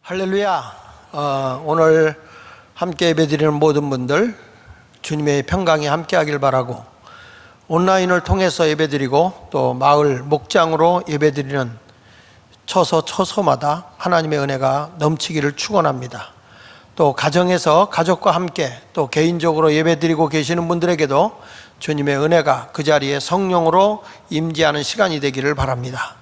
할렐루야. 오늘 함께 예배드리는 모든 분들 주님의 평강이 함께하길 바라고, 온라인을 통해서 예배드리고 또 마을 목장으로 예배드리는 처소마다 하나님의 은혜가 넘치기를 축원합니다. 또 가정에서 가족과 함께 또 개인적으로 예배드리고 계시는 분들에게도 주님의 은혜가 그 자리에 성령으로 임재하는 시간이 되기를 바랍니다.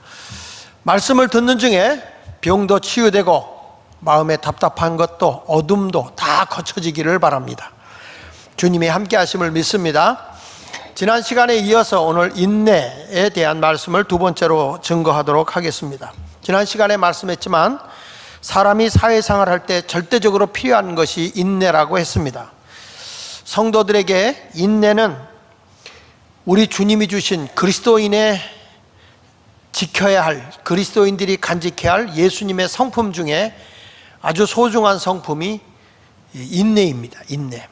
말씀을 듣는 중에 병도 치유되고 마음에 답답한 것도 어둠도 다 거쳐지기를 바랍니다. 주님이 함께 하심을 믿습니다. 지난 시간에 이어서 오늘 인내에 대한 말씀을 두 번째로 증거하도록 하겠습니다. 지난 시간에 말씀했지만 사람이 사회생활 할 때 절대적으로 필요한 것이 인내라고 했습니다. 성도들에게 인내는 우리 주님이 주신 그리스도인의 지켜야 할, 그리스도인들이 간직해야 할 예수님의 성품 중에 아주 소중한 성품이 인내입니다. 인내.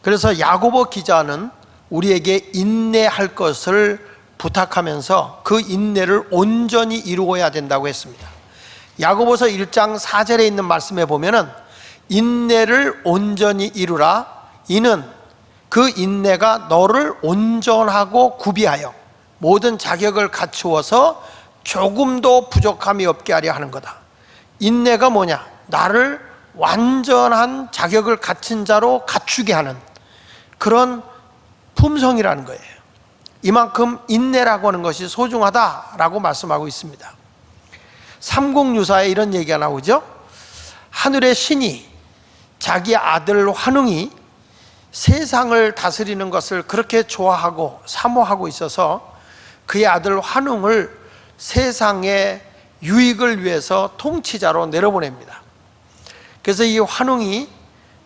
그래서 야고보 기자는 우리에게 인내할 것을 부탁하면서 그 인내를 온전히 이루어야 된다고 했습니다. 야고보서 1장 4절에 있는 말씀에 보면은 인내를 온전히 이루라. 이는 그 인내가 너를 온전하고 구비하여 모든 자격을 갖추어서 조금도 부족함이 없게 하려 하는 거다. 인내가 뭐냐? 나를 완전한 자격을 갖춘 자로 갖추게 하는 그런 품성이라는 거예요. 이만큼 인내라고 하는 것이 소중하다라고 말씀하고 있습니다. 삼국유사에 이런 얘기가 나오죠. 하늘의 신이 자기 아들 환웅이 세상을 다스리는 것을 그렇게 좋아하고 사모하고 있어서 그의 아들 환웅을 세상의 유익을 위해서 통치자로 내려보냅니다. 그래서 이 환웅이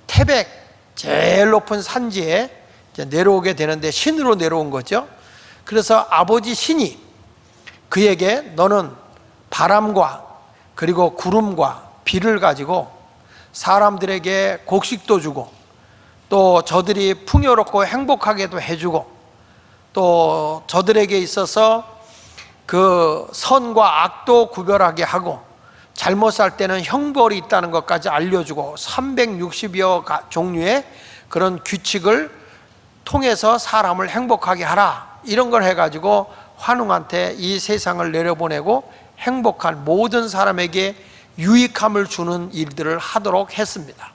태백 제일 높은 산지에 내려오게 되는데 신으로 내려온 거죠. 그래서 아버지 신이 그에게 너는 바람과 그리고 구름과 비를 가지고 사람들에게 곡식도 주고 또 저들이 풍요롭고 행복하게도 해주고 또 저들에게 있어서 그 선과 악도 구별하게 하고 잘못 살 때는 형벌이 있다는 것까지 알려주고 360여 종류의 그런 규칙을 통해서 사람을 행복하게 하라, 이런 걸 해가지고 환웅한테 이 세상을 내려보내고 행복한 모든 사람에게 유익함을 주는 일들을 하도록 했습니다.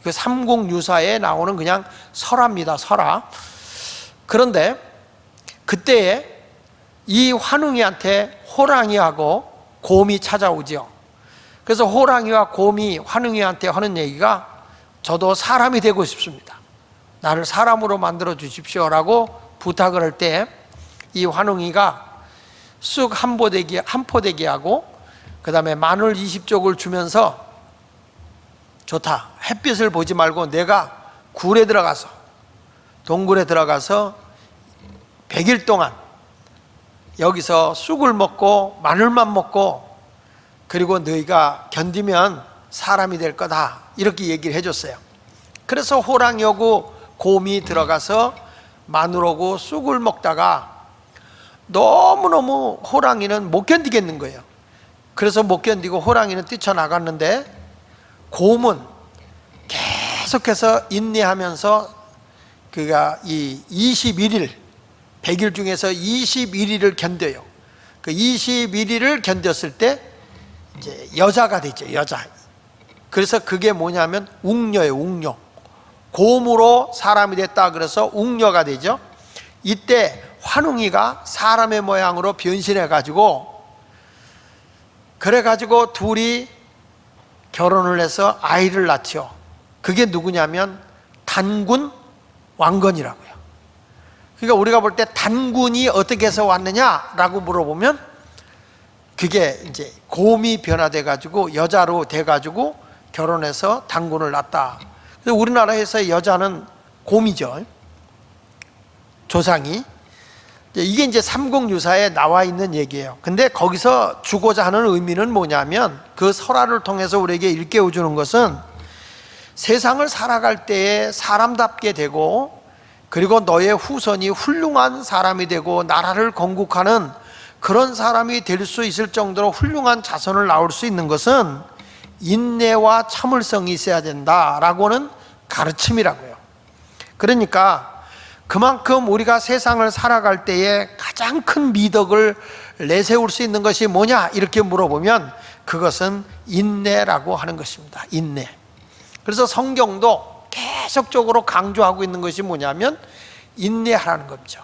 그 삼국유사에 나오는 그냥 설화입니다. 설화. 그런데 그때에 이 환웅이한테 호랑이하고 곰이 찾아오죠. 그래서 호랑이와 곰이 환웅이한테 하는 얘기가 저도 사람이 되고 싶습니다. 나를 사람으로 만들어 주십시오라고 부탁을 할 때 이 환웅이가 쑥 한 포대기하고 그 다음에 마늘 20쪽을 주면서 좋다. 햇빛을 보지 말고 내가 굴에 들어가서 동굴에 들어가서 100일 동안 여기서 쑥을 먹고 마늘만 먹고 그리고 너희가 견디면 사람이 될 거다, 이렇게 얘기를 해줬어요. 그래서 호랑이하고 곰이 들어가서 마늘하고 쑥을 먹다가 너무너무 호랑이는 못 견디겠는 거예요. 그래서 못 견디고 호랑이는 뛰쳐나갔는데 곰은 계속해서 인내하면서 그가 이 21일 100일 중에서 21일을 견뎌요. 그 21일을 견뎠을 때 이제 여자가 되죠. 여자. 그래서 그게 뭐냐면 웅녀예요. 웅녀. 곰으로 사람이 됐다 그래서 웅녀가 되죠. 이때 환웅이가 사람의 모양으로 변신해 가지고 그래가지고 둘이 결혼을 해서 아이를 낳죠. 그게 누구냐면 단군 왕건이라고요. 그러니까 우리가 볼 때 단군이 어떻게 해서 왔느냐라고 물어보면 그게 이제 곰이 변화돼 가지고 여자로 돼 가지고 결혼해서 단군을 낳았다. 그래서 우리나라에서 여자는 곰이죠. 조상이. 이게 이제 삼국유사에 나와 있는 얘기예요. 근데 거기서 주고자 하는 의미는 뭐냐면 그 설화를 통해서 우리에게 일깨워 주는 것은 세상을 살아갈 때에 사람답게 되고 그리고 너의 후손이 훌륭한 사람이 되고 나라를 건국하는 그런 사람이 될 수 있을 정도로 훌륭한 자손을 낳을 수 있는 것은 인내와 참을성이 있어야 된다라고는 가르침이라고요. 그러니까 그만큼 우리가 세상을 살아갈 때에 가장 큰 미덕을 내세울 수 있는 것이 뭐냐 이렇게 물어보면 그것은 인내라고 하는 것입니다. 인내. 그래서 성경도 계속적으로 강조하고 있는 것이 뭐냐면 인내하라는 거죠.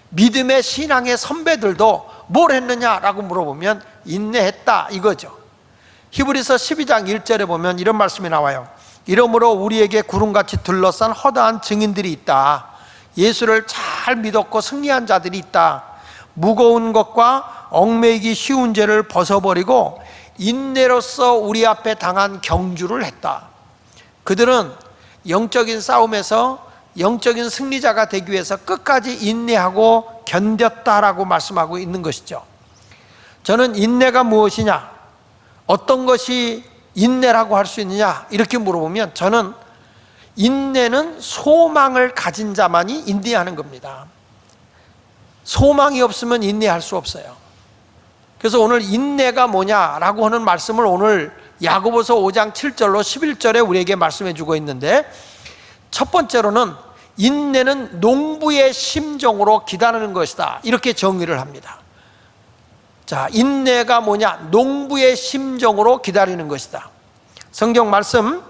믿음의 신앙의 선배들도 뭘 했느냐라고 물어보면 인내했다 이거죠. 히브리서 12장 1절에 보면 이런 말씀이 나와요. 이러므로 우리에게 구름같이 둘러싼 허다한 증인들이 있다. 예수를 잘 믿었고 승리한 자들이 있다. 무거운 것과 얽매이기 쉬운 죄를 벗어버리고 인내로서 우리 앞에 당한 경주를 했다. 그들은 영적인 싸움에서 영적인 승리자가 되기 위해서 끝까지 인내하고 견뎠다라고 말씀하고 있는 것이죠. 저는 인내가 무엇이냐, 어떤 것이 인내라고 할 수 있느냐 이렇게 물어보면 저는 인내는 소망을 가진 자만이 인내하는 겁니다. 소망이 없으면 인내할 수 없어요. 그래서 오늘 인내가 뭐냐라고 하는 말씀을 오늘 야고보서 5장 7절로 11절에 우리에게 말씀해 주고 있는데, 첫 번째로는 인내는 농부의 심정으로 기다리는 것이다 이렇게 정의를 합니다. 자, 인내가 뭐냐? 농부의 심정으로 기다리는 것이다. 성경 말씀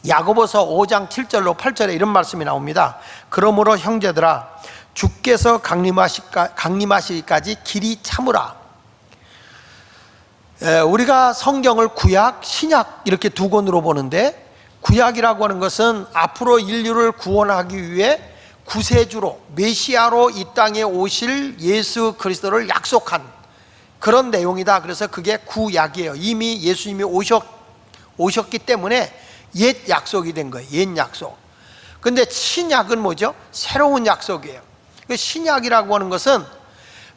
야고보서 5장 7절로 8절에 이런 말씀이 나옵니다. 그러므로 형제들아 주께서 강림하시기까지 길이 참으라. 우리가 성경을 구약, 신약 이렇게 두 권으로 보는데, 구약이라고 하는 것은 앞으로 인류를 구원하기 위해 구세주로 메시아로 이 땅에 오실 예수 그리스도를 약속한 그런 내용이다. 그래서 그게 구약이에요. 이미 예수님이 오셨기 때문에 옛 약속이 된 거예요. 옛 약속. 근데 신약은 뭐죠? 새로운 약속이에요. 신약이라고 하는 것은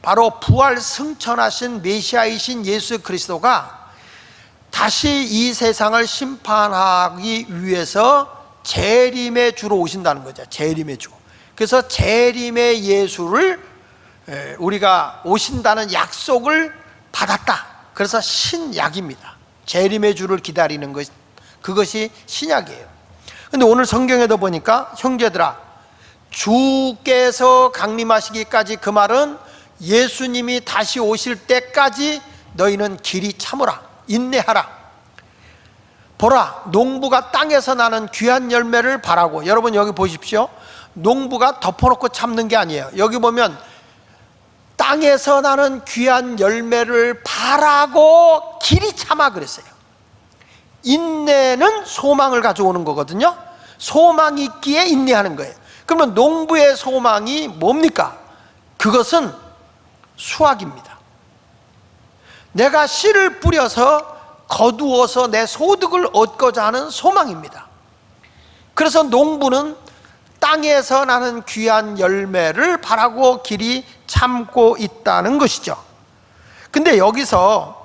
바로 부활 승천하신 메시아이신 예수 그리스도가 다시 이 세상을 심판하기 위해서 재림의 주로 오신다는 거죠. 재림의 주. 그래서 재림의 예수를 우리가 오신다는 약속을 받았다. 그래서 신약입니다. 재림의 주를 기다리는 것, 그것이 신약이에요. 근데 오늘 성경에도 보니까 형제들아 주께서 강림하시기까지, 그 말은 예수님이 다시 오실 때까지 너희는 길이 참으라, 인내하라. 보라, 농부가 땅에서 나는 귀한 열매를 바라고. 여러분 여기 보십시오. 농부가 덮어놓고 참는 게 아니에요. 여기 보면 땅에서 나는 귀한 열매를 바라고 길이 참아 그랬어요. 인내는 소망을 가져오는 거거든요. 소망이 있기에 인내하는 거예요. 그러면 농부의 소망이 뭡니까? 그것은 수확입니다. 내가 씨를 뿌려서 거두어서 내 소득을 얻고자 하는 소망입니다. 그래서 농부는 땅에서 나는 귀한 열매를 바라고 길이 참고 있다는 것이죠. 근데 여기서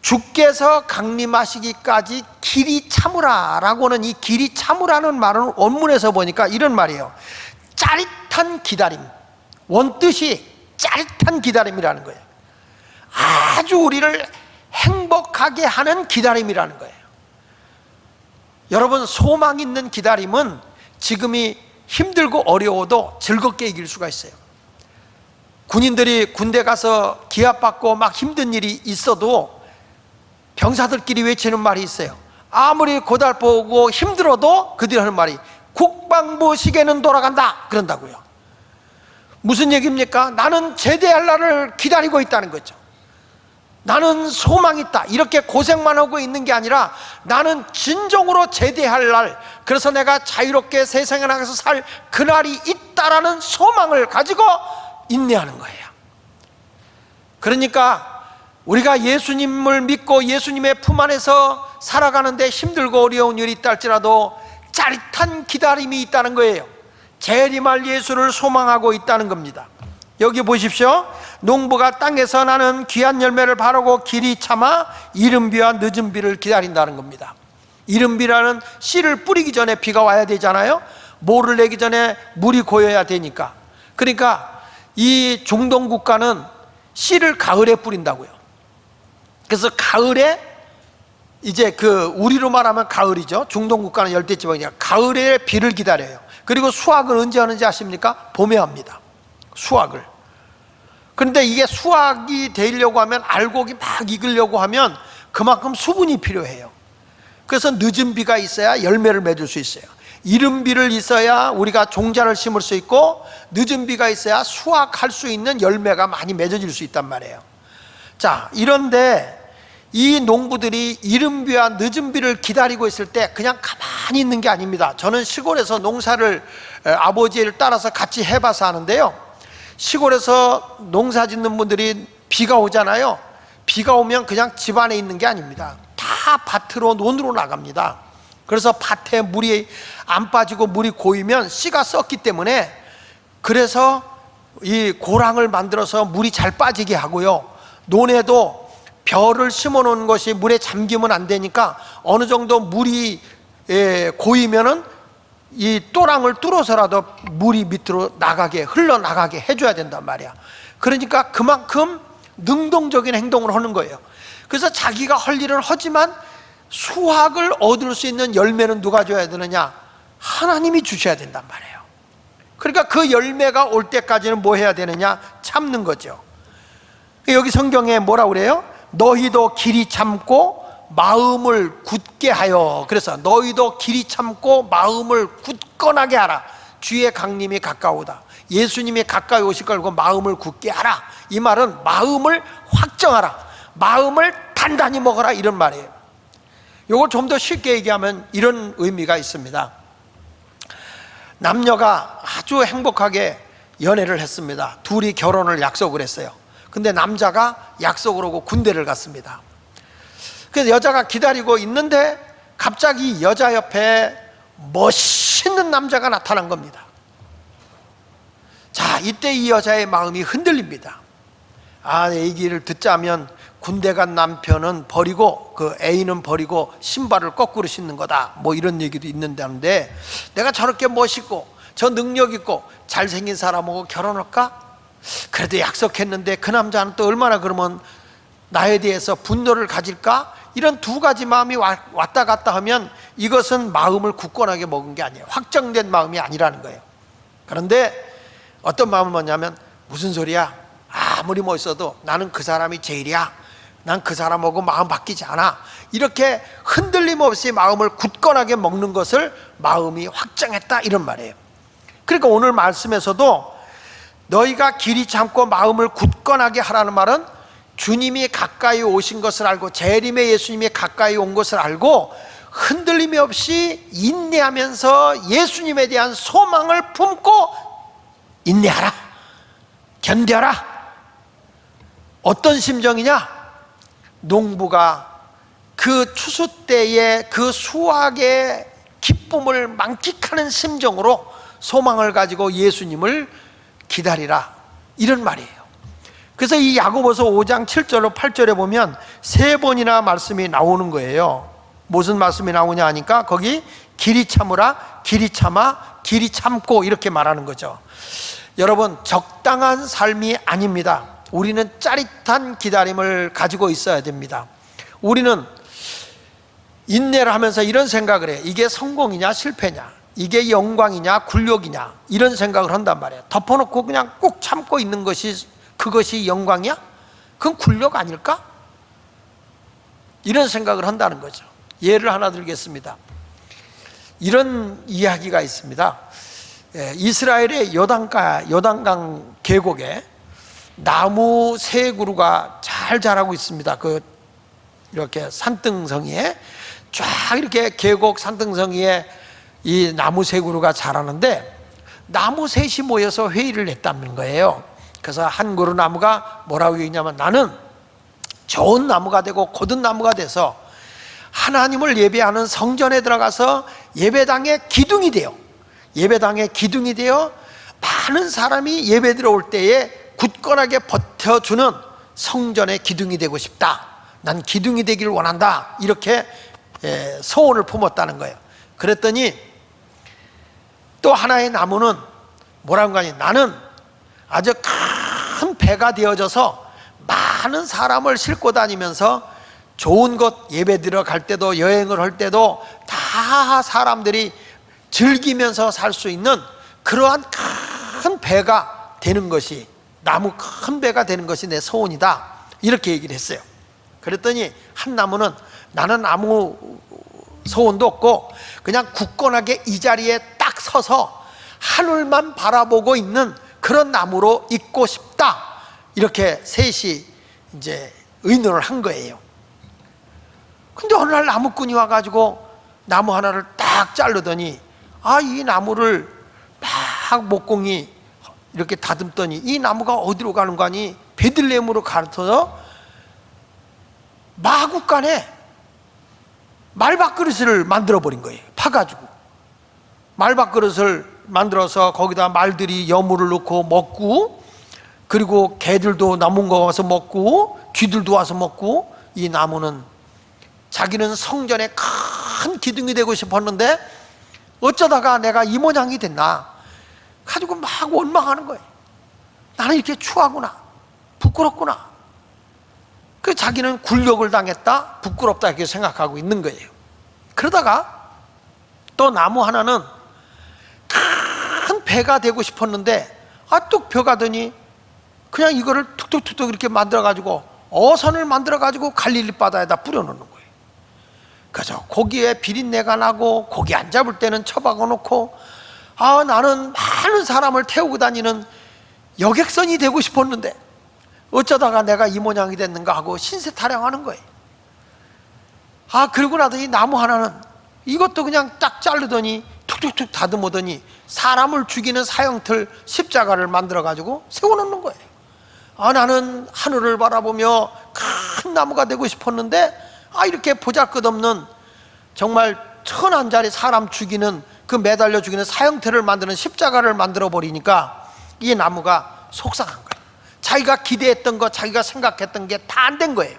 주께서 강림하시기까지 길이 참으라 라고는, 이 길이 참으라는 말은 원문에서 보니까 이런 말이에요. 짜릿한 기다림, 원뜻이 짜릿한 기다림이라는 거예요. 아주 우리를 행복하게 하는 기다림이라는 거예요. 여러분, 소망 있는 기다림은 지금이 힘들고 어려워도 즐겁게 이길 수가 있어요. 군인들이 군대 가서 기합받고 막 힘든 일이 있어도 병사들끼리 외치는 말이 있어요. 아무리 고달프고 힘들어도 그들이 하는 말이 국방부 시계는 돌아간다 그런다고요. 무슨 얘기입니까? 나는 제대할 날을 기다리고 있다는 거죠. 나는 소망이 있다. 이렇게 고생만 하고 있는 게 아니라 나는 진정으로 제대할 날, 그래서 내가 자유롭게 세상에 나가서 살 그날이 있다라는 소망을 가지고 인내하는 거예요. 그러니까 우리가 예수님을 믿고 예수님의 품 안에서 살아가는데 힘들고 어려운 일이 있다 할지라도 짜릿한 기다림이 있다는 거예요. 재림할 예수를 소망하고 있다는 겁니다. 여기 보십시오. 농부가 땅에서 나는 귀한 열매를 바라고 길이 참아 이른 비와 늦은 비를 기다린다는 겁니다. 이른 비라는 씨를 뿌리기 전에 비가 와야 되잖아요. 모를 내기 전에 물이 고여야 되니까. 그러니까 이 중동 국가는 씨를 가을에 뿌린다고요. 그래서 가을에 이제 그 우리로 말하면 가을이죠. 중동 국가는 열대지방이니까 가을에 비를 기다려요. 그리고 수확을 언제 하는지 아십니까? 봄에 합니다. 수확을. 그런데 이게 수확이 되려고 하면 알곡이 막 익으려고 하면 그만큼 수분이 필요해요. 그래서 늦은 비가 있어야 열매를 맺을 수 있어요. 이른 비를 있어야 우리가 종자를 심을 수 있고, 늦은 비가 있어야 수확할 수 있는 열매가 많이 맺어질 수 있단 말이에요. 자, 이런데 이 농부들이 이른 비와 늦은 비를 기다리고 있을 때 그냥 가만히 있는 게 아닙니다. 저는 시골에서 농사를 아버지를 따라서 같이 해봐서 하는데요, 시골에서 농사 짓는 분들이 비가 오잖아요. 비가 오면 그냥 집 안에 있는 게 아닙니다. 다 밭으로 논으로 나갑니다. 그래서 밭에 물이 안 빠지고 물이 고이면 씨가 썩기 때문에, 그래서 이 고랑을 만들어서 물이 잘 빠지게 하고요, 논에도 벼를 심어 놓은 것이 물에 잠기면 안 되니까 어느 정도 물이 고이면은 이 또랑을 뚫어서라도 물이 밑으로 나가게, 흘러나가게 해줘야 된단 말이야. 그러니까 그만큼 능동적인 행동을 하는 거예요. 그래서 자기가 할 일은 하지만 수확을 얻을 수 있는 열매는 누가 줘야 되느냐? 하나님이 주셔야 된단 말이에요. 그러니까 그 열매가 올 때까지는 뭐 해야 되느냐? 참는 거죠. 여기 성경에 뭐라고 그래요? 너희도 길이 참고 마음을 굳게 하여. 그래서 너희도 길이 참고 마음을 굳건하게 하라. 주의 강림이 가까우다. 예수님이 가까이 오실 걸 알고 마음을 굳게 하라. 이 말은 마음을 확정하라, 마음을 단단히 먹어라, 이런 말이에요. 이걸 좀 더 쉽게 얘기하면 이런 의미가 있습니다. 남녀가 아주 행복하게 연애를 했습니다. 둘이 결혼을 약속을 했어요. 근데 남자가 약속을 하고 군대를 갔습니다. 그래서 여자가 기다리고 있는데 갑자기 여자 옆에 멋있는 남자가 나타난 겁니다. 자, 이때 이 여자의 마음이 흔들립니다. 아, 내 얘기를 듣자면 군대 간 남편은 버리고, 그 애인은 버리고 신발을 거꾸로 신는 거다, 뭐 이런 얘기도 있는데, 내가 저렇게 멋있고 저 능력 있고 잘생긴 사람하고 결혼할까? 그래도 약속했는데 그 남자는 또 얼마나 그러면 나에 대해서 분노를 가질까? 이런 두 가지 마음이 왔다 갔다 하면 이것은 마음을 굳건하게 먹은 게 아니에요. 확정된 마음이 아니라는 거예요. 그런데 어떤 마음을 먹냐면, 무슨 소리야? 아무리 멋있어도 나는 그 사람이 제일이야. 난 그 사람하고 마음 바뀌지 않아. 이렇게 흔들림 없이 마음을 굳건하게 먹는 것을 마음이 확정했다, 이런 말이에요. 그러니까 오늘 말씀에서도 너희가 길이 참고 마음을 굳건하게 하라는 말은 주님이 가까이 오신 것을 알고, 재림의 예수님이 가까이 온 것을 알고 흔들림이 없이 인내하면서 예수님에 대한 소망을 품고 인내하라, 견뎌라. 어떤 심정이냐? 농부가 그 추수 때의 그 수확의 기쁨을 만끽하는 심정으로 소망을 가지고 예수님을 기다리라, 이런 말이에요. 그래서 이 야고보서 5장 7절로 8절에 보면 세 번이나 말씀이 나오는 거예요. 무슨 말씀이 나오냐 하니까 거기 길이 참으라, 길이 참아, 길이 참고, 이렇게 말하는 거죠. 여러분, 적당한 삶이 아닙니다. 우리는 짜릿한 기다림을 가지고 있어야 됩니다. 우리는 인내를 하면서 이런 생각을 해요. 이게 성공이냐 실패냐, 이게 영광이냐 굴욕이냐, 이런 생각을 한단 말이에요. 덮어놓고 그냥 꾹 참고 있는 것이, 그것이 영광이야? 그건 굴욕 아닐까? 이런 생각을 한다는 거죠. 예를 하나 들겠습니다. 이런 이야기가 있습니다. 이스라엘의 요단강 계곡에 나무 세 그루가 잘 자라고 있습니다. 이렇게 산등성이에 쫙 이렇게 계곡 산등성이에 이 나무 세 그루가 자라는데, 나무 셋이 모여서 회의를 했다는 거예요. 그래서 한 그루 나무가 뭐라고 얘기냐면, 나는 좋은 나무가 되고 고든 나무가 돼서 하나님을 예배하는 성전에 들어가서 예배당의 기둥이 되어 많은 사람이 예배 들어올 때에 굳건하게 버텨주는 성전의 기둥이 되고 싶다. 난 기둥이 되기를 원한다. 이렇게 소원을 품었다는 거예요. 그랬더니 또 하나의 나무는 뭐라고 하니, 나는 아주 큰 배가 되어져서 많은 사람을 싣고 다니면서 좋은 곳 예배 들어갈 때도 여행을 할 때도 다 사람들이 즐기면서 살 수 있는 그러한 큰 배가 되는 것이, 나무 큰 배가 되는 것이 내 소원이다, 이렇게 얘기를 했어요. 그랬더니 한 나무는 나는 아무 소원도 없고 그냥 굳건하게 이 자리에 딱 서서 하늘만 바라보고 있는 그런 나무로 있고 싶다, 이렇게 셋이 이제 의논을 한 거예요. 근데 어느 날 나무꾼이 와가지고 나무 하나를 딱 자르더니 이 나무를 막 목공이 이렇게 다듬더니 이 나무가 어디로 가는 거니? 베들레헴으로 가르쳐서 마구간에 말밥그릇을 만들어 버린 거예요. 파가지고 말밥그릇을 만들어서 거기다 말들이 여물을 넣고 먹고, 그리고 개들도 남은 거 와서 먹고 쥐들도 와서 먹고, 이 나무는 자기는 성전에 큰 기둥이 되고 싶었는데 어쩌다가 내가 이 모양이 됐나 가지고 막 원망하는 거예요. 나는 이렇게 추하구나, 부끄럽구나. 그 자기는 굴욕을 당했다, 부끄럽다, 이렇게 생각하고 있는 거예요. 그러다가 또 나무 하나는 큰 배가 되고 싶었는데 뚝 벼가더니 그냥 이거를 툭툭툭툭 이렇게 만들어 가지고 어선을 만들어 가지고 갈릴리 바다에다 뿌려놓는 거예요. 그래서 고기에 비린내가 나고 고기 안 잡을 때는 처박아 놓고, 나는 많은 사람을 태우고 다니는 여객선이 되고 싶었는데 어쩌다가 내가 이 모양이 됐는가 하고 신세 타령하는 거예요. 그러고 나더니 나무 하나는 이것도 그냥 딱 자르더니 툭툭툭 다듬어더니 사람을 죽이는 사형틀 십자가를 만들어 가지고 세워놓는 거예요. 나는 하늘을 바라보며 큰 나무가 되고 싶었는데 이렇게 보잘것없는 정말 1000원짜리 사람 죽이는 그 매달려 죽이는 사형틀을 만드는 십자가를 만들어 버리니까 이 나무가 속상한 거예요. 자기가 기대했던 거, 자기가 생각했던 게 다 안 된 거예요.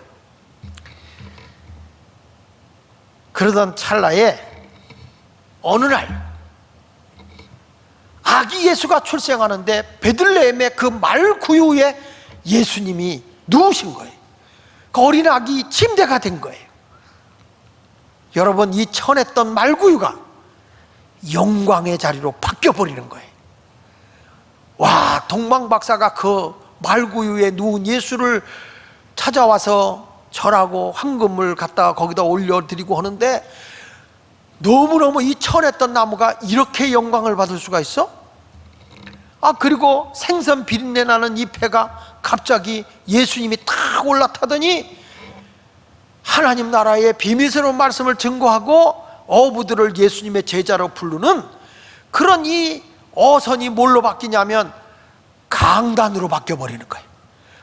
그러던 찰나에 어느 날 아기 예수가 출생하는데 베들레헴의 그 말구유에 예수님이 누우신 거예요. 그 어린 아기 침대가 된 거예요. 여러분, 이 천했던 말구유가 영광의 자리로 바뀌어버리는 거예요. 와, 동방박사가 그 말구유에 누운 예수를 찾아와서 절하고 황금을 갖다가 거기다 올려드리고 하는데 너무너무 이 천했던 나무가 이렇게 영광을 받을 수가 있어? 그리고 생선 비린내 나는 이 배가 갑자기 예수님이 탁 올라타더니 하나님 나라의 비밀스러운 말씀을 증거하고 어부들을 예수님의 제자로 부르는 그런 이 어선이 뭘로 바뀌냐면 강단으로 바뀌어버리는 거예요.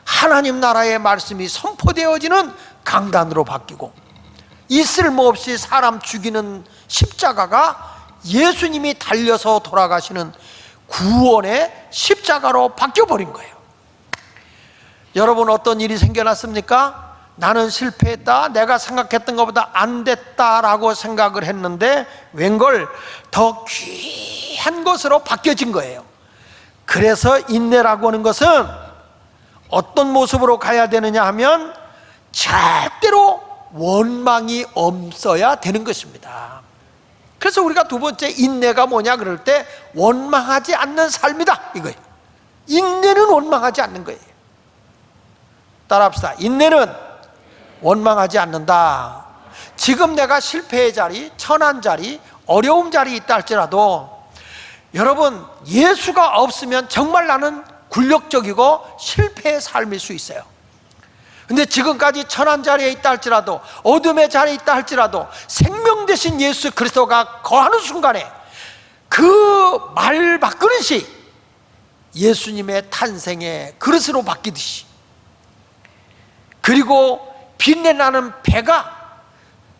하나님 나라의 말씀이 선포되어지는 강단으로 바뀌고, 이 쓸모없이 사람 죽이는 십자가가 예수님이 달려서 돌아가시는 구원의 십자가로 바뀌어버린 거예요. 여러분, 어떤 일이 생겨났습니까? 나는 실패했다, 내가 생각했던 것보다 안 됐다라고 생각을 했는데 웬걸 더 귀한 것으로 바뀌어진 거예요. 그래서 인내라고 하는 것은 어떤 모습으로 가야 되느냐 하면 절대로 원망이 없어야 되는 것입니다. 그래서 우리가 두 번째 인내가 뭐냐 그럴 때 원망하지 않는 삶이다, 이거예요. 인내는 원망하지 않는 거예요. 따라합시다. 인내는 원망하지 않는다. 지금 내가 실패의 자리, 천한 자리, 어려움 자리에 있다 할지라도 여러분, 예수가 없으면 정말 나는 굴욕적이고 실패의 삶일 수 있어요. 근데 지금까지 천한 자리에 있다 할지라도, 어둠의 자리에 있다 할지라도 생명 되신 예수 그리스도가 거하는 순간에 그 말밥그릇이 예수님의 탄생의 그릇으로 바뀌듯이, 그리고 빛내나는 배가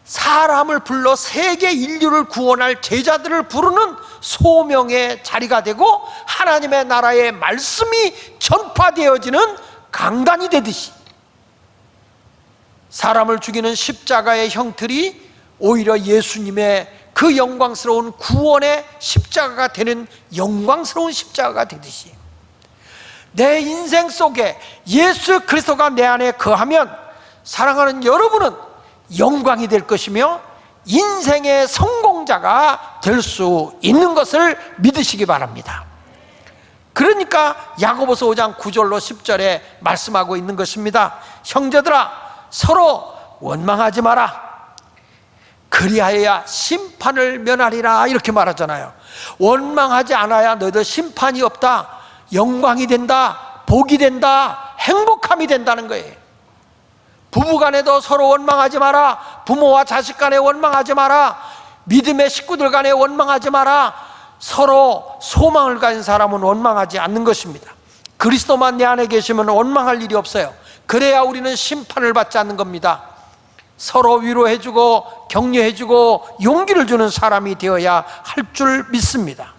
사람을 불러 세계 인류를 구원할 제자들을 부르는 소명의 자리가 되고 하나님의 나라의 말씀이 전파되어지는 강단이 되듯이, 사람을 죽이는 십자가의 형틀이 오히려 예수님의 그 영광스러운 구원의 십자가가 되는 영광스러운 십자가가 되듯이, 내 인생 속에 예수 그리스도가 내 안에 거하면 사랑하는 여러분은 영광이 될 것이며 인생의 성공자가 될 수 있는 것을 믿으시기 바랍니다. 그러니까 야고보서 5장 9절로 10절에 말씀하고 있는 것입니다. 형제들아, 서로 원망하지 마라. 그리하여야 심판을 면하리라, 이렇게 말하잖아요. 원망하지 않아야 너희들 심판이 없다, 영광이 된다, 복이 된다, 행복함이 된다는 거예요. 부부간에도 서로 원망하지 마라. 부모와 자식 간에 원망하지 마라. 믿음의 식구들 간에 원망하지 마라. 서로 소망을 가진 사람은 원망하지 않는 것입니다. 그리스도만 내 안에 계시면 원망할 일이 없어요. 그래야 우리는 심판을 받지 않는 겁니다. 서로 위로해주고 격려해주고 용기를 주는 사람이 되어야 할 줄 믿습니다.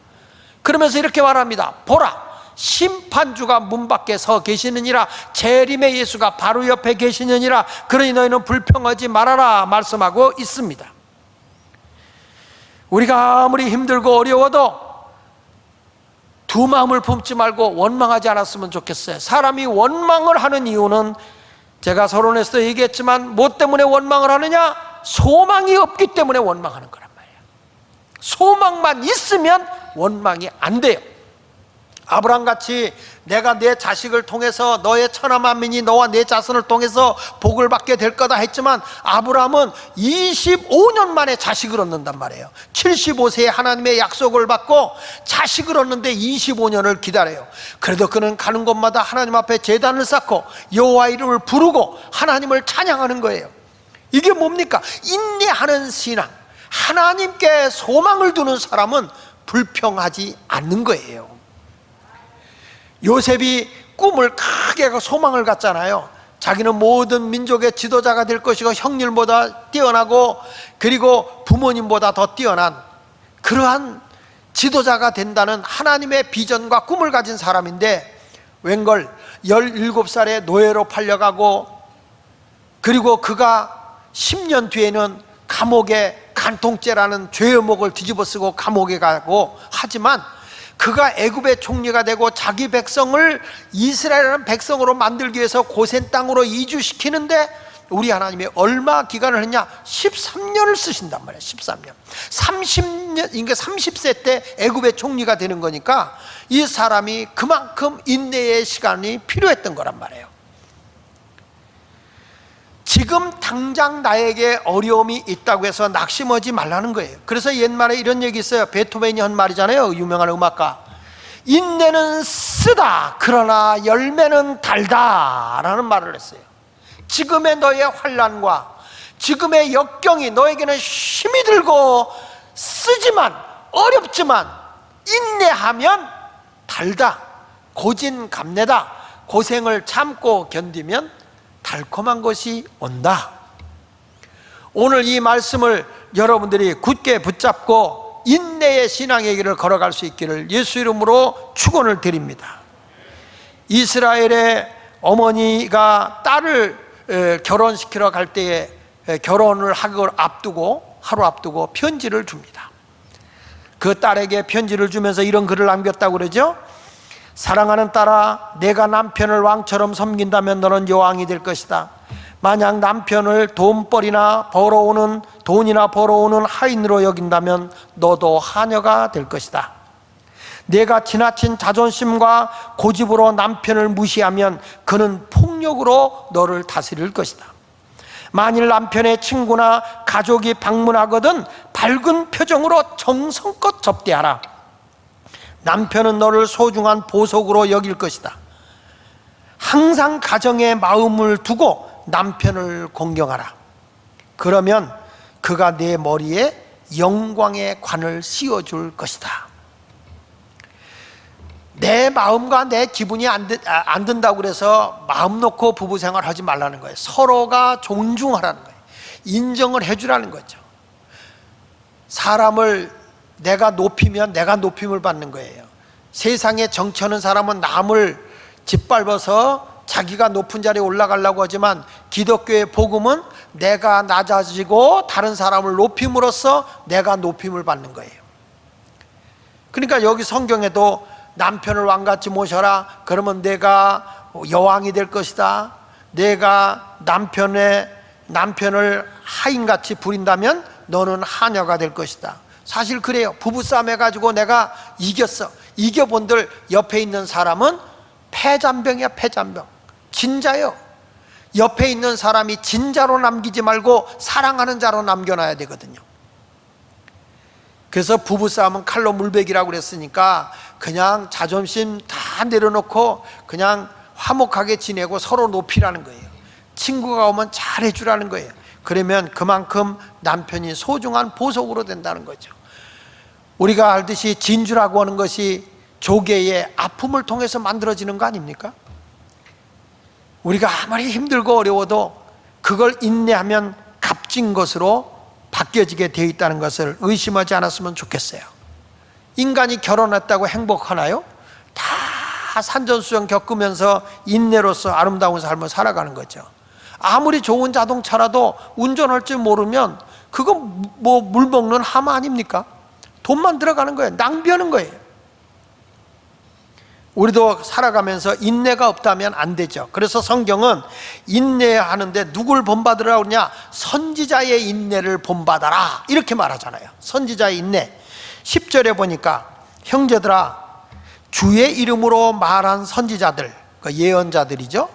그러면서 이렇게 말합니다. 보라, 심판주가 문 밖에 서 계시느니라. 재림의 예수가 바로 옆에 계시느니라. 그러니 너희는 불평하지 말아라 말씀하고 있습니다. 우리가 아무리 힘들고 어려워도 두 마음을 품지 말고 원망하지 않았으면 좋겠어요. 사람이 원망을 하는 이유는 제가 서론에서도 얘기했지만 뭐 때문에 원망을 하느냐? 소망이 없기 때문에 원망하는 거란 말이에요. 소망만 있으면 원망이 안 돼요. 아브라함같이 내가 내 자식을 통해서 너의 천하만민이 너와 내 자손을 통해서 복을 받게 될 거다 했지만 아브라함은 25년 만에 자식을 얻는단 말이에요. 75세에 하나님의 약속을 받고 자식을 얻는데 25년을 기다려요. 그래도 그는 가는 곳마다 하나님 앞에 제단을 쌓고 여호와 이름을 부르고 하나님을 찬양하는 거예요. 이게 뭡니까? 인내하는 신앙. 하나님께 소망을 두는 사람은 불평하지 않는 거예요. 요셉이 꿈을 크게 소망을 갖잖아요. 자기는 모든 민족의 지도자가 될 것이고 형님보다 뛰어나고 그리고 부모님보다 더 뛰어난 그러한 지도자가 된다는 하나님의 비전과 꿈을 가진 사람인데 웬걸 17살에 노예로 팔려가고 그리고 그가 10년 뒤에는 감옥에 간통죄라는 죄의 목을 뒤집어쓰고 감옥에 가고 하지만 그가 애굽의 총리가 되고 자기 백성을 이스라엘이라는 백성으로 만들기 위해서 고센 땅으로 이주시키는데 우리 하나님이 얼마 기간을 했냐? 13년을 쓰신단 말이에요. 13년. 30년, 그러니까 30세 때 애굽의 총리가 되는 거니까 이 사람이 그만큼 인내의 시간이 필요했던 거란 말이에요. 지금 당장 나에게 어려움이 있다고 해서 낙심하지 말라는 거예요. 그래서 옛말에 이런 얘기 있어요. 베토벤이 한 말이잖아요. 유명한 음악가. 인내는 쓰다 그러나 열매는 달다 라는 말을 했어요. 지금의 너의 환난과 지금의 역경이 너에게는 힘이 들고 쓰지만 어렵지만 인내하면 달다, 고진감래다. 고생을 참고 견디면 달콤한 것이 온다. 오늘 이 말씀을 여러분들이 굳게 붙잡고 인내의 신앙의 길을 걸어갈 수 있기를 예수 이름으로 축원을 드립니다. 이스라엘의 어머니가 딸을 결혼시키러 갈 때에 결혼을 하고 하루 앞두고 편지를 줍니다. 그 딸에게 편지를 주면서 이런 글을 남겼다고 그러죠. 사랑하는 딸아, 내가 남편을 왕처럼 섬긴다면 너는 여왕이 될 것이다. 만약 남편을 돈이나 벌어오는 하인으로 여긴다면 너도 하녀가 될 것이다. 내가 지나친 자존심과 고집으로 남편을 무시하면 그는 폭력으로 너를 다스릴 것이다. 만일 남편의 친구나 가족이 방문하거든 밝은 표정으로 정성껏 접대하라. 남편은 너를 소중한 보석으로 여길 것이다. 항상 가정에 마음을 두고 남편을 공경하라. 그러면 그가 내 머리에 영광의 관을 씌워줄 것이다. 내 마음과 내 기분이 안 든다고 그래서 마음 놓고 부부 생활 하지 말라는 거예요. 서로가 존중하라는 거예요. 인정을 해주라는 거죠. 사람을 내가 높이면 내가 높임을 받는 거예요. 세상에 정치하는 사람은 남을 짓밟아서 자기가 높은 자리에 올라가려고 하지만 기독교의 복음은 내가 낮아지고 다른 사람을 높임으로써 내가 높임을 받는 거예요. 그러니까 여기 성경에도 남편을 왕같이 모셔라. 그러면 내가 여왕이 될 것이다. 내가 남편의 남편을 하인같이 부린다면 너는 하녀가 될 것이다. 사실 그래요. 부부싸움 해가지고 내가 이겼어. 이겨본들 옆에 있는 사람은 패잔병이야. 패잔병. 진자요. 옆에 있는 사람이 진자로 남기지 말고 사랑하는 자로 남겨놔야 되거든요. 그래서 부부싸움은 칼로 물베기라고 그랬으니까 그냥 자존심 다 내려놓고 그냥 화목하게 지내고 서로 높이라는 거예요. 친구가 오면 잘해주라는 거예요. 그러면 그만큼 남편이 소중한 보석으로 된다는 거죠. 우리가 알듯이 진주라고 하는 것이 조개의 아픔을 통해서 만들어지는 거 아닙니까? 우리가 아무리 힘들고 어려워도 그걸 인내하면 값진 것으로 바뀌어지게 되어 있다는 것을 의심하지 않았으면 좋겠어요. 인간이 결혼했다고 행복하나요? 다 산전수전 겪으면서 인내로서 아름다운 삶을 살아가는 거죠. 아무리 좋은 자동차라도 운전할 줄 모르면 그거 뭐 물 먹는 하마 아닙니까? 돈만 들어가는 거예요. 낭비하는 거예요. 우리도 살아가면서 인내가 없다면 안 되죠. 그래서 성경은 인내하는데 누굴 본받으라고 그러냐? 선지자의 인내를 본받아라 이렇게 말하잖아요. 선지자의 인내. 10절에 보니까 형제들아 주의 이름으로 말한 선지자들, 예언자들이죠.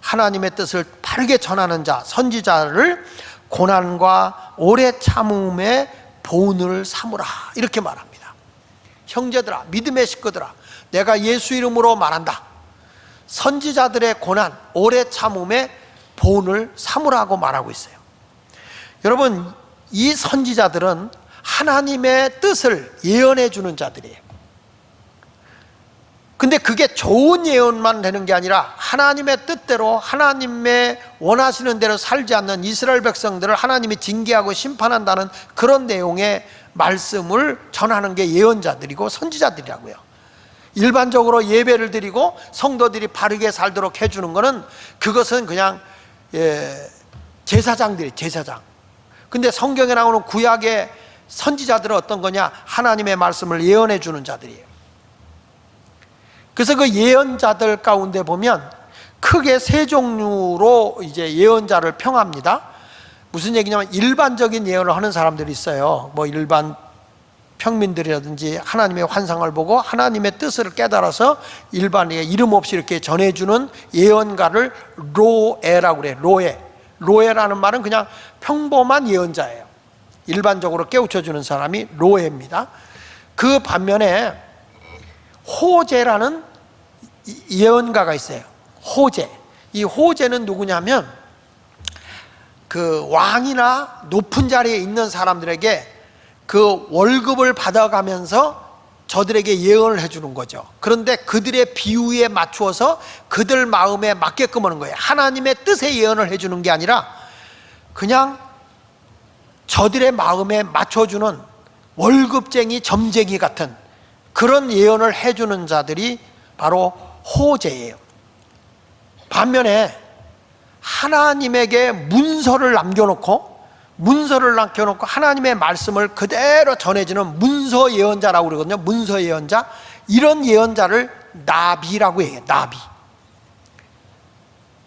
하나님의 뜻을 바르게 전하는 자, 선지자를 고난과 오래 참음의 보응을 삼으라 이렇게 말합니다. 형제들아, 믿음의 식구들아, 내가 예수 이름으로 말한다. 선지자들의 고난, 오래 참음의 보응을 삼으라고 말하고 있어요. 여러분, 이 선지자들은 하나님의 뜻을 예언해 주는 자들이에요. 근데 그게 좋은 예언만 되는 게 아니라 하나님의 뜻대로 하나님의 원하시는 대로 살지 않는 이스라엘 백성들을 하나님이 징계하고 심판한다는 그런 내용의 말씀을 전하는 게 예언자들이고 선지자들이라고요. 일반적으로 예배를 드리고 성도들이 바르게 살도록 해주는 것은 그것은 그냥 제사장들이 제사장. 근데 성경에 나오는 구약의 선지자들은 어떤 거냐? 하나님의 말씀을 예언해 주는 자들이에요. 그래서 그 예언자들 가운데 보면 크게 세 종류로 이제 예언자를 평합니다. 무슨 얘기냐면 일반적인 예언을 하는 사람들이 있어요. 뭐 일반 평민들이라든지 하나님의 환상을 보고 하나님의 뜻을 깨달아서 일반에 이름 없이 이렇게 전해주는 예언가를 로에라고 그래요. 로에라는 말은 그냥 평범한 예언자예요. 일반적으로 깨우쳐주는 사람이 로에입니다. 그 반면에 호제라는 예언가가 있어요. 호제. 이 호제는 누구냐면 그 왕이나 높은 자리에 있는 사람들에게 그 월급을 받아가면서 저들에게 예언을 해주는 거죠. 그런데 그들의 비유에 맞추어서 그들 마음에 맞게끔 하는 거예요. 하나님의 뜻에 예언을 해주는 게 아니라 그냥 저들의 마음에 맞춰주는 월급쟁이, 점쟁이 같은 그런 예언을 해주는 자들이 바로 호제예요. 반면에 하나님에게 문서를 남겨놓고 하나님의 말씀을 그대로 전해주는 문서 예언자라고 그러거든요. 문서 예언자. 이런 예언자를 나비라고 해요. 나비.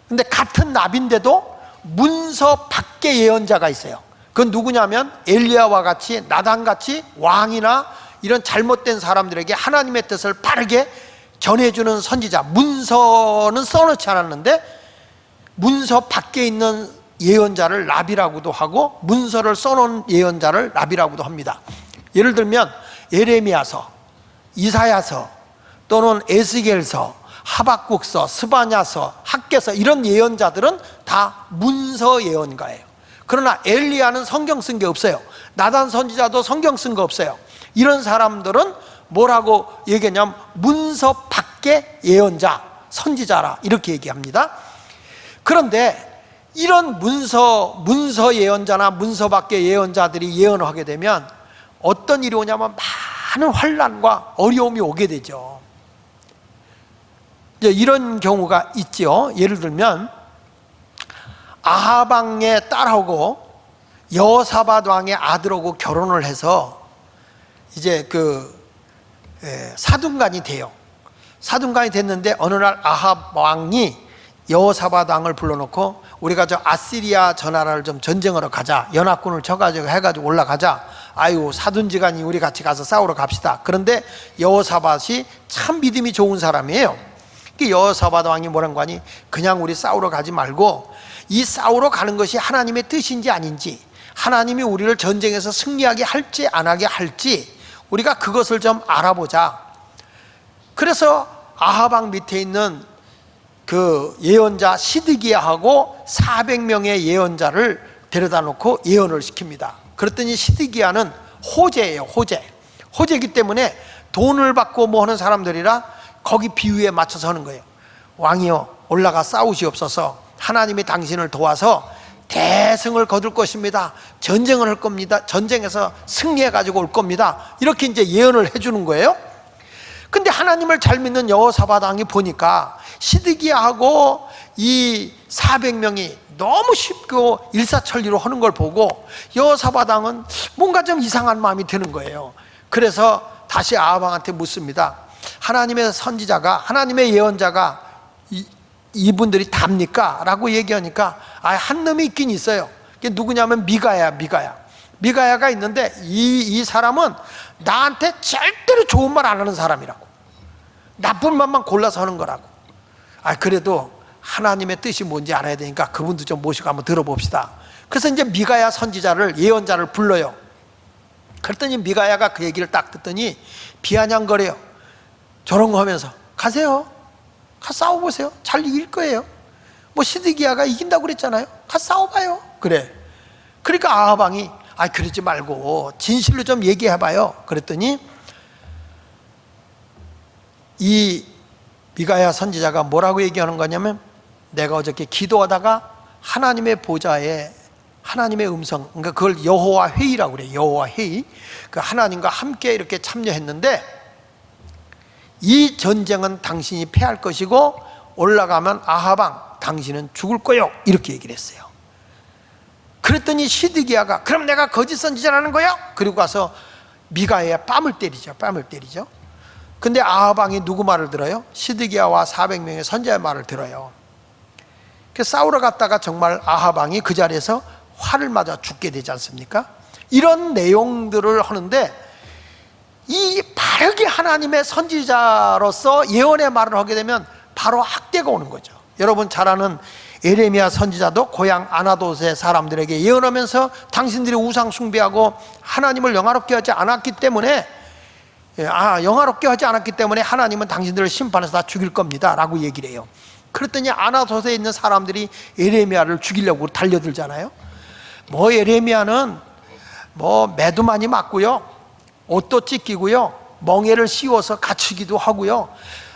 근데 같은 나비인데도 문서 밖의 예언자가 있어요. 그건 누구냐면 엘리야와 같이, 나단같이 왕이나 이런 잘못된 사람들에게 하나님의 뜻을 바르게 전해주는 선지자. 문서는 써놓지 않았는데 문서 밖에 있는 예언자를 나비라고도 하고 문서를 써놓은 예언자를 나비라고도 합니다. 예를 들면 예레미야서, 이사야서 또는 에스겔서, 하박국서, 스바냐서, 학개서 이런 예언자들은 다 문서 예언가예요. 그러나 엘리야는 성경 쓴 게 없어요. 나단 선지자도 성경 쓴 거 없어요. 이런 사람들은 뭐라고 얘기하냐면 문서 밖의 예언자, 선지자라 이렇게 얘기합니다. 그런데 이런 문서 예언자나 문서 밖의 예언자들이 예언을 하게 되면 어떤 일이 오냐면 많은 환난과 어려움이 오게 되죠. 이제 이런 경우가 있죠. 예를 들면 아합 왕의 딸하고 여호사밧 왕의 아들하고 결혼을 해서 이제 사둔간이 돼요. 사둔간이 됐는데 어느 날 아합 왕이 여호사밧 왕을 불러놓고 우리가 저 아시리아 저 나라를 좀 전쟁하러 가자, 연합군을 쳐가지고 해가지고 올라가자. 아유, 사돈지간이 우리 같이 가서 싸우러 갑시다. 그런데 여호사밧이 참 믿음이 좋은 사람이에요. 여호사밧 왕이 뭐라는 거 아니? 그냥 우리 싸우러 가지 말고 이 싸우러 가는 것이 하나님의 뜻인지 아닌지, 하나님이 우리를 전쟁에서 승리하게 할지 안 하게 할지 우리가 그것을 좀 알아보자. 그래서 아합 왕 밑에 있는 그 예언자 시드기야하고 400명의 예언자를 데려다 놓고 예언을 시킵니다. 그랬더니 시드기야는 호재예요. 호재이기 때문에 돈을 받고 뭐 하는 사람들이라 거기 비유에 맞춰서 하는 거예요. 왕이여, 올라가 싸우시옵소서. 하나님이 당신을 도와서 대승을 거둘 것입니다. 전쟁을 할 겁니다. 전쟁에서 승리해 가지고 올 겁니다. 이렇게 이제 예언을 해주는 거예요. 근데 하나님을 잘 믿는 여호사밧 왕이 보니까 시드기야하고 이 400명이 너무 쉽고 일사천리로 하는 걸 보고 여호사밧 왕은 뭔가 좀 이상한 마음이 드는 거예요. 그래서 다시 아합 왕한테 묻습니다. 하나님의 선지자가, 하나님의 예언자가 이분들이 답니까? 라고 얘기하니까 한 놈이 있긴 있어요. 그게 누구냐면 미가야가 있는데 이 사람은 나한테 절대로 좋은 말 안 하는 사람이라고, 나쁜 말만 골라서 하는 거라고. 그래도 하나님의 뜻이 뭔지 알아야 되니까 그분도 좀 모시고 한번 들어봅시다. 그래서 이제 미가야 선지자를, 예언자를 불러요. 그랬더니 미가야가 그 얘기를 딱 듣더니 비아냥거려요. 저런 거 하면서 가세요. 가서 싸워보세요. 잘 이길 거예요. 뭐 시드기야가 이긴다고 그랬잖아요. 가서 싸워봐요. 그래. 그러니까 아합 왕이 그러지 말고 진실로 좀 얘기해봐요. 그랬더니 이 미가야 선지자가 뭐라고 얘기하는 거냐면, 내가 어저께 기도하다가 하나님의 보좌에 하나님의 음성, 그러니까 그걸 여호와 회의라고 그래요. 여호와 회의. 그 하나님과 함께 이렇게 참여했는데 이 전쟁은 당신이 패할 것이고 올라가면 아합 왕 당신은 죽을 거요. 이렇게 얘기를 했어요. 그랬더니 시드기야가 그럼 내가 거짓 선지자라는 거야? 그리고 가서 미가야의 뺨을 때리죠. 근데 아합 왕이 누구 말을 들어요? 시드기야와 400명의 선지자의 말을 들어요. 그래서 싸우러 갔다가 정말 아합 왕이 그 자리에서 활을 맞아 죽게 되지 않습니까? 이런 내용들을 하는데 이 바르게 하나님의 선지자로서 예언의 말을 하게 되면 바로 학대가 오는 거죠. 여러분 잘 아는 에레미야 선지자도 고향 아나돗의 사람들에게 예언하면서 당신들이 우상 숭배하고 하나님을 영화롭게 하지 않았기 때문에 하나님은 당신들을 심판해서 다 죽일 겁니다 라고 얘기를 해요. 그랬더니 아나돗에 있는 사람들이 에레미야를 죽이려고 달려들잖아요. 뭐 에레미야는 뭐 매도 많이 맞고요, 옷도 찢기고요, 멍에를 씌워서 갇히기도 하고요,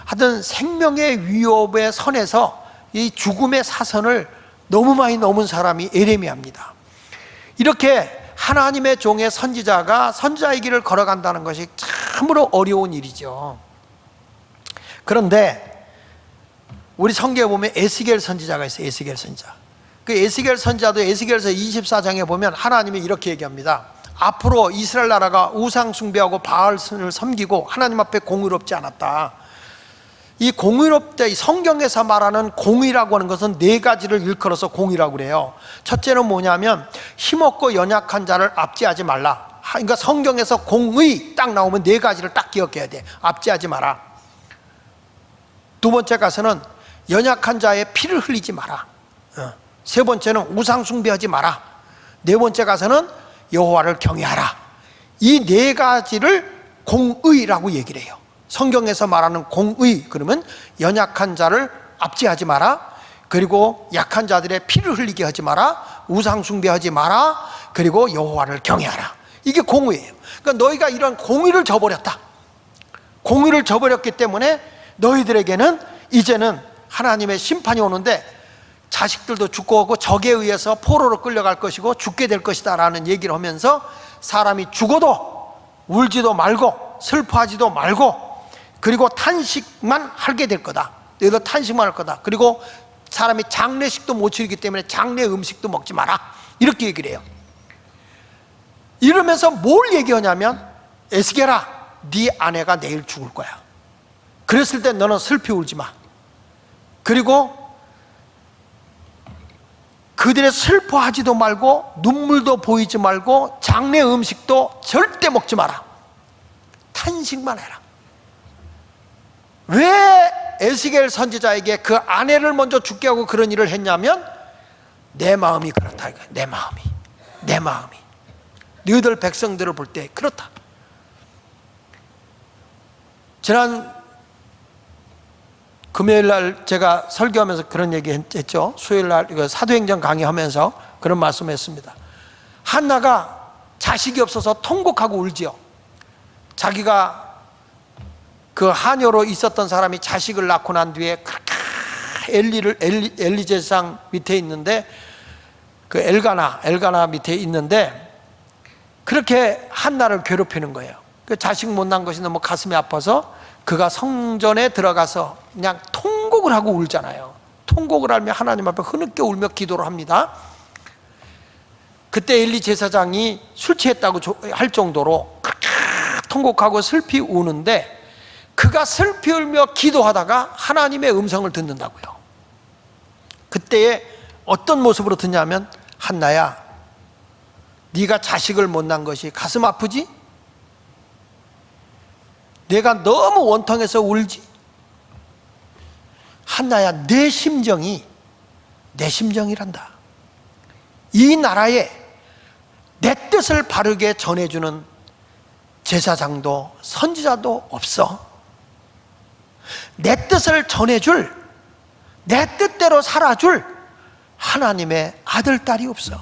하여튼 생명의 위협의 선에서 이 죽음의 사선을 너무 많이 넘은 사람이 에레미야입니다. 이렇게 하나님의 종의 선지자가 선지자의 길을 걸어간다는 것이 참으로 어려운 일이죠. 그런데 우리 성경에 보면 에스겔 선지자가 있어요. 에스겔 선지자. 그 에스겔 선지자도 에스겔서 24장에 보면 하나님이 이렇게 얘기합니다. 앞으로 이스라엘 나라가 우상 숭배하고 바알신을 섬기고 하나님 앞에 공의롭지 않았다. 이 공의롭다, 이 성경에서 말하는 공의라고 하는 것은 네 가지를 일컬어서 공의라고 그래요. 첫째는 뭐냐면 힘없고 연약한 자를 압제하지 말라. 그러니까 성경에서 공의 딱 나오면 네 가지를 딱 기억해야 돼. 압제하지 마라. 두 번째 가서는 연약한 자의 피를 흘리지 마라. 세 번째는 우상 숭배하지 마라. 네 번째 가서는 여호와를 경외하라. 이 네 가지를 공의라고 얘기를 해요. 성경에서 말하는 공의, 그러면 연약한 자를 압제하지 마라, 그리고 약한 자들의 피를 흘리게 하지 마라, 우상 숭배하지 마라, 그리고 여호와를 경외하라. 이게 공의예요. 그러니까 너희가 이런 공의를 저버렸다. 공의를 저버렸기 때문에 너희들에게는 이제는 하나님의 심판이 오는데 자식들도 죽고 오고 적에 의해서 포로로 끌려갈 것이고 죽게 될 것이다 라는 얘기를 하면서 사람이 죽어도 울지도 말고 슬퍼하지도 말고 그리고 탄식만 하게 될 거다. 너희들 탄식만 할 거다. 그리고 사람이 장례식도 못 치르기 때문에 장례 음식도 먹지 마라. 이렇게 얘기를 해요. 이러면서 뭘 얘기하냐면 에스겔아, 네 아내가 내일 죽을 거야. 그랬을 때 너는 슬피 울지 마. 그리고 그들의 슬퍼하지도 말고 눈물도 보이지 말고 장례 음식도 절대 먹지 마라. 탄식만 해라. 왜 에스겔 선지자에게 그 아내를 먼저 죽게 하고 그런 일을 했냐면 내 마음이 그렇다. 내 마음이 너희들 백성들을 볼 때 그렇다. 지난 금요일날 제가 설교하면서 그런 얘기 했죠. 수요일날 사도행전 강의하면서 그런 말씀했습니다. 한나가 자식이 없어서 통곡하고 울지요. 자기가 그 하녀로 있었던 사람이 자식을 낳고 난 뒤에 엘리 제사장 밑에 있는데 그 엘가나 밑에 있는데 그렇게 한나를 괴롭히는 거예요. 그 자식 못 낳은 것이 너무 가슴이 아파서 그가 성전에 들어가서 그냥 통곡을 하고 울잖아요. 통곡을 하며 하나님 앞에 흐느껴 울며 기도를 합니다. 그때 엘리 제사장이 술 취했다고 할 정도로 통곡하고 슬피 우는데 그가 슬피 울며 기도하다가 하나님의 음성을 듣는다고요. 그때에 어떤 모습으로 듣냐면 한나야, 네가 자식을 못 낳은 것이 가슴 아프지? 내가 너무 원통해서 울지? 한나야, 내 심정이 내 심정이란다. 이 나라에 내 뜻을 바르게 전해주는 제사장도 선지자도 없어. 내 뜻을 전해줄, 내 뜻대로 살아줄 하나님의 아들, 딸이 없어.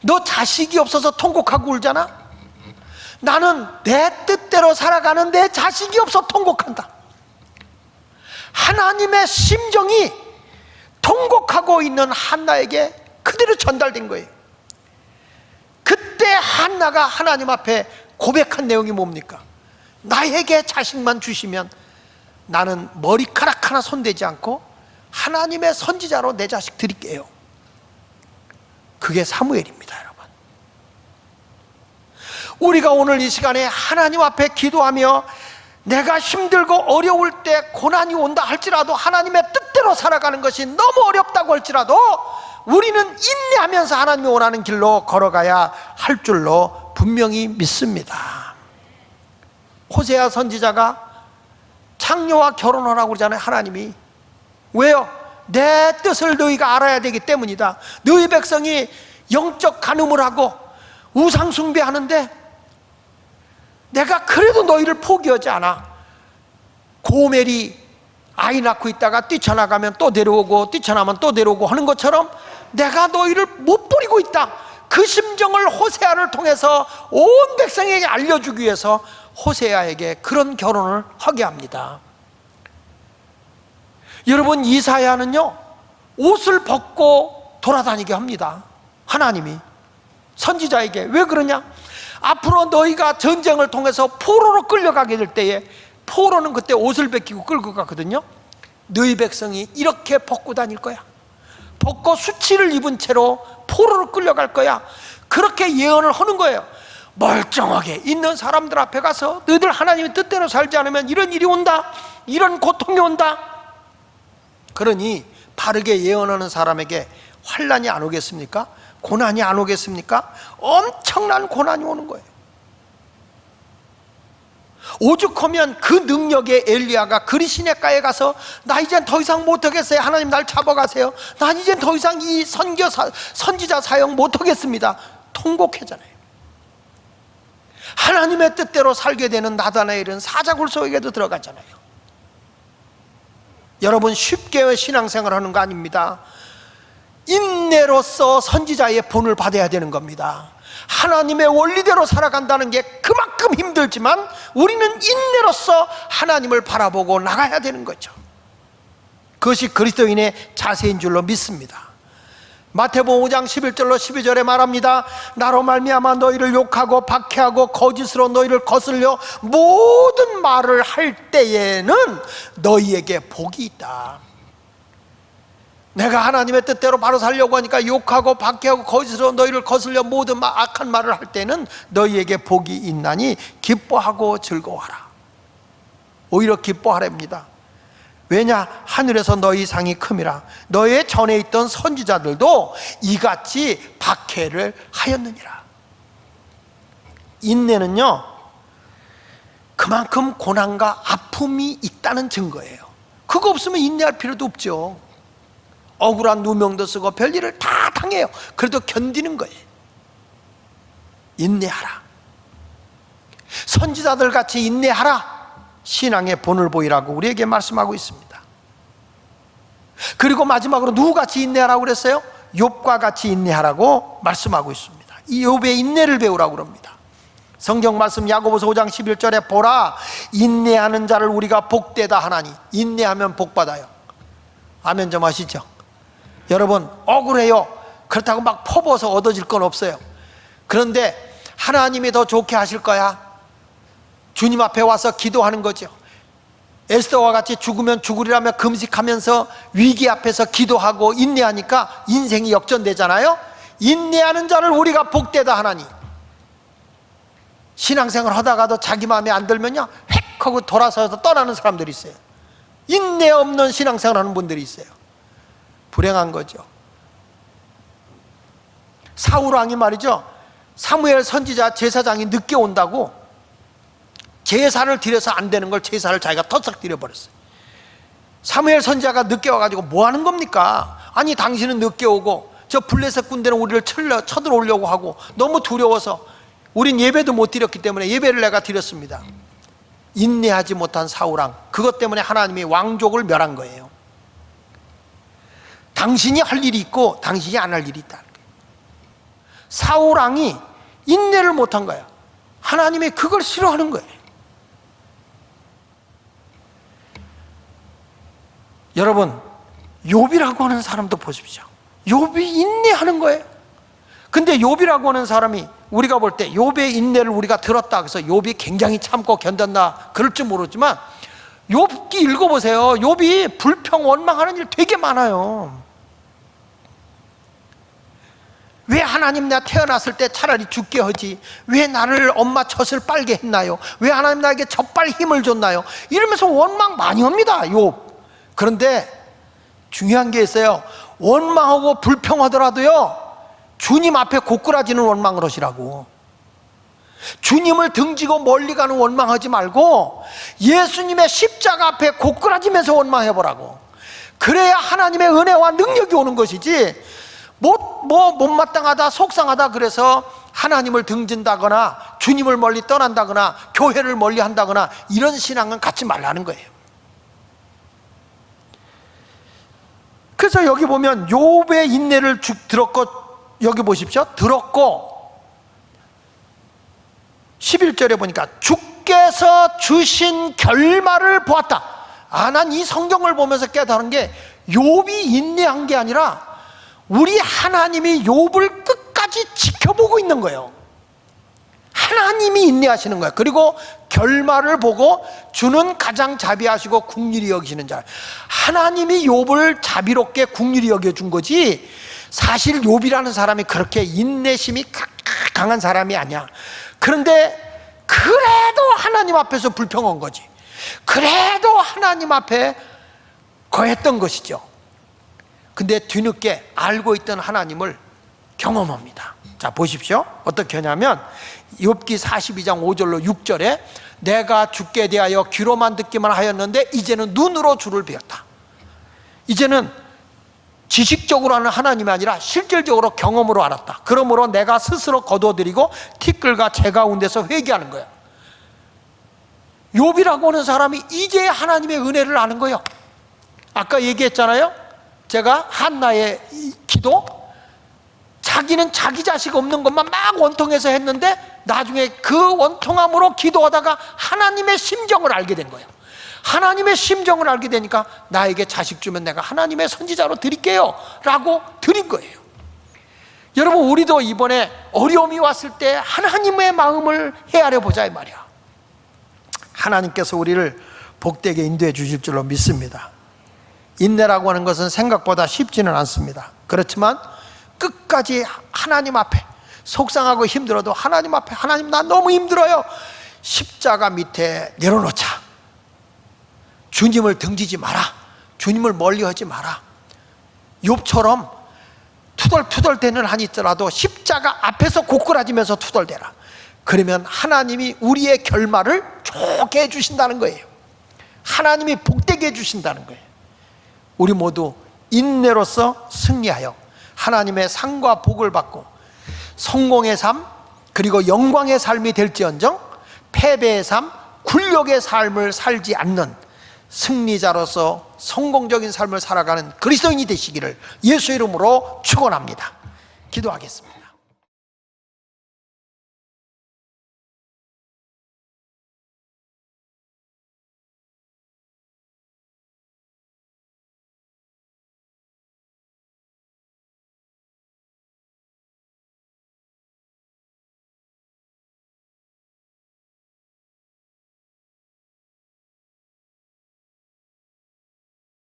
너 자식이 없어서 통곡하고 울잖아? 나는 내 뜻대로 살아가는 내 자식이 없어 통곡한다. 하나님의 심정이 통곡하고 있는 한나에게 그대로 전달된 거예요. 그때 한나가 하나님 앞에 고백한 내용이 뭡니까? 나에게 자식만 주시면 나는 머리카락 하나 손대지 않고 하나님의 선지자로 내 자식 드릴게요. 그게 사무엘입니다, 여러분. 우리가 오늘 이 시간에 하나님 앞에 기도하며 내가 힘들고 어려울 때 고난이 온다 할지라도 하나님의 뜻대로 살아가는 것이 너무 어렵다고 할지라도 우리는 인내하면서 하나님이 원하는 길로 걸어가야 할 줄로 분명히 믿습니다. 호세아 선지자가 창녀와 결혼하라고 그러잖아요. 하나님이 왜요? 내 뜻을 너희가 알아야 되기 때문이다. 너희 백성이 영적 간음을 하고 우상 숭배하는데 내가 그래도 너희를 포기하지 않아. 고멜이 아이 낳고 있다가 뛰쳐나가면 또 데려오고 뛰쳐나면 또 데려오고 하는 것처럼 내가 너희를 못 버리고 있다. 그 심정을 호세아를 통해서 온 백성에게 알려주기 위해서 호세아에게 그런 결혼을 하게 합니다. 여러분, 이사야는요 옷을 벗고 돌아다니게 합니다. 하나님이 선지자에게. 왜 그러냐? 앞으로 너희가 전쟁을 통해서 포로로 끌려가게 될 때에, 포로는 그때 옷을 벗기고 끌고 가거든요. 너희 백성이 이렇게 벗고 다닐 거야. 벗고 수치를 입은 채로 포로로 끌려갈 거야. 그렇게 예언을 하는 거예요. 멀쩡하게 있는 사람들 앞에 가서 너희들 하나님의 뜻대로 살지 않으면 이런 일이 온다, 이런 고통이 온다. 그러니 바르게 예언하는 사람에게 환난이 안 오겠습니까? 고난이 안 오겠습니까? 엄청난 고난이 오는 거예요. 오죽하면 그 능력의 엘리야가 그리 시냇가에 가서 나 이젠 더 이상 못하겠어요. 하나님 날 잡아가세요. 난 이젠 더 이상 이 선지자 사역 못하겠습니다. 통곡했잖아요. 하나님의 뜻대로 살게 되는 나다나엘은 사자굴 속에도 들어갔잖아요. 여러분, 쉽게 신앙생활 하는 거 아닙니다. 인내로서 선지자의 본을 받아야 되는 겁니다. 하나님의 원리대로 살아간다는 게 그만큼 힘들지만 우리는 인내로서 하나님을 바라보고 나가야 되는 거죠. 그것이 그리스도인의 자세인 줄로 믿습니다. 마태복음 5장 11절로 12절에 말합니다. 나로 말미암아 너희를 욕하고 박해하고 거짓으로 너희를 거슬려 모든 말을 할 때에는 너희에게 복이 있다. 내가 하나님의 뜻대로 바로 살려고 하니까 욕하고 박해하고 거짓으로 너희를 거슬려 모든 악한 말을 할 때는 너희에게 복이 있나니 기뻐하고 즐거워하라. 오히려 기뻐하랍니다. 왜냐? 하늘에서 너희 상이 큼이라. 너의 전에 있던 선지자들도 이같이 박해를 하였느니라. 인내는요, 그만큼 고난과 아픔이 있다는 증거예요. 그거 없으면 인내할 필요도 없죠. 억울한 누명도 쓰고 별일을 다 당해요. 그래도 견디는 거예요. 인내하라. 선지자들 같이 인내하라. 신앙의 본을 보이라고 우리에게 말씀하고 있습니다. 그리고 마지막으로 누구같이 인내하라고 그랬어요? 욥과 같이 인내하라고 말씀하고 있습니다. 이 욥의 인내를 배우라고 그럽니다. 성경 말씀 야고보서 5장 11절에 보라, 인내하는 자를 우리가 복되다 하나니. 인내하면 복받아요. 아멘 좀 하시죠. 여러분, 억울해요. 그렇다고 막 퍼부어서 얻어질 건 없어요. 그런데 하나님이 더 좋게 하실 거야. 주님 앞에 와서 기도하는 거죠. 에스더와 같이 죽으면 죽으리라며 금식하면서 위기 앞에서 기도하고 인내하니까 인생이 역전되잖아요. 인내하는 자를 우리가 복되다 하나니. 신앙생활 하다가도 자기 마음에 안 들면요, 획 하고 돌아서서 떠나는 사람들이 있어요. 인내 없는 신앙생활 하는 분들이 있어요. 불행한 거죠. 사울 왕이 말이죠, 사무엘 선지자 제사장이 늦게 온다고 제사를 드려서 안 되는 걸 제사를 자기가 터썩 드려버렸어요. 사무엘 선지자가 늦게 와가지고 뭐 하는 겁니까? 아니, 당신은 늦게 오고 저 블레셋 군대는 우리를 쳐들어오려고 하고 너무 두려워서 우린 예배도 못 드렸기 때문에 예배를 내가 드렸습니다. 인내하지 못한 사울왕, 그것 때문에 하나님이 왕족을 멸한 거예요. 당신이 할 일이 있고 당신이 안 할 일이 있다. 사울왕이 인내를 못한 거야. 하나님이 그걸 싫어하는 거예요. 여러분, 욥이라고 하는 사람도 보십시오. 욥이 인내하는 거예요. 근데 욥이라고 하는 사람이 우리가 볼 때 욥의 인내를 우리가 들었다 그래서 욥이 굉장히 참고 견뎠나 그럴지 모르지만, 욥기 읽어보세요. 욥이 불평 원망하는 일 되게 많아요. 왜 하나님, 내가 태어났을 때 차라리 죽게 하지, 왜 나를 엄마 젖을 빨게 했나요? 왜 하나님 나에게 젖발 힘을 줬나요? 이러면서 원망 많이 합니다, 욥. 그런데 중요한 게 있어요. 원망하고 불평하더라도요, 주님 앞에 고꾸라지는 원망을 하시라고. 주님을 등지고 멀리 가는 원망하지 말고 예수님의 십자가 앞에 고꾸라지면서 원망해보라고. 그래야 하나님의 은혜와 능력이 오는 것이지, 못마땅하다, 속상하다 그래서 하나님을 등진다거나 주님을 멀리 떠난다거나 교회를 멀리 한다거나 이런 신앙은 갖지 말라는 거예요. 그래서 여기 보면 욥의 인내를 들었고, 여기 보십시오. 들었고 11절에 보니까 주께서 주신 결말을 보았다. 난 이 성경을 보면서 깨달은 게, 욥이 인내한 게 아니라 우리 하나님이 욥을 끝까지 지켜보고 있는 거예요. 하나님이 인내하시는 거예요. 그리고 결말을 보고 주는 가장 자비하시고 긍휼히 여기시는 자. 하나님이 욥을 자비롭게 긍휼히 여겨준 거지, 사실 욥이라는 사람이 그렇게 인내심이 강한 사람이 아니야. 그런데 그래도 하나님 앞에서 불평한 거지. 그래도 하나님 앞에 거했던 것이죠. 근데 뒤늦게 알고 있던 하나님을 경험합니다. 자, 보십시오. 어떻게 하냐면 욥기 42장 5절로 6절에 내가 주께 대하여 귀로만 듣기만 하였는데 이제는 눈으로 주를 배웠다. 이제는 지식적으로 하는 하나님이 아니라 실질적으로 경험으로 알았다. 그러므로 내가 스스로 거둬들이고 티끌과 재 가운데서 회개하는 거야. 욥이라고 하는 사람이 이제 하나님의 은혜를 아는 거예요. 아까 얘기했잖아요. 제가 한나의 기도, 자기는 자기 자식 없는 것만 막 원통해서 했는데 나중에 그 원통함으로 기도하다가 하나님의 심정을 알게 된 거예요. 하나님의 심정을 알게 되니까 나에게 자식 주면 내가 하나님의 선지자로 드릴게요 라고 드린 거예요. 여러분, 우리도 이번에 어려움이 왔을 때 하나님의 마음을 헤아려 보자 이 말이야. 하나님께서 우리를 복되게 인도해 주실 줄로 믿습니다. 인내라고 하는 것은 생각보다 쉽지는 않습니다. 그렇지만 끝까지 하나님 앞에, 속상하고 힘들어도 하나님 앞에, 하나님 나 너무 힘들어요, 십자가 밑에 내려놓자. 주님을 등지지 마라. 주님을 멀리하지 마라. 욥처럼 투덜투덜대는 한이 있더라도 십자가 앞에서 고꾸라지면서 투덜대라. 그러면 하나님이 우리의 결말을 좋게 해주신다는 거예요. 하나님이 복되게 해주신다는 거예요. 우리 모두 인내로서 승리하여 하나님의 상과 복을 받고 성공의 삶 그리고 영광의 삶이 될지언정 패배의 삶, 굴욕의 삶을 살지 않는 승리자로서 성공적인 삶을 살아가는 그리스도인이 되시기를 예수 이름으로 축원합니다. 기도하겠습니다.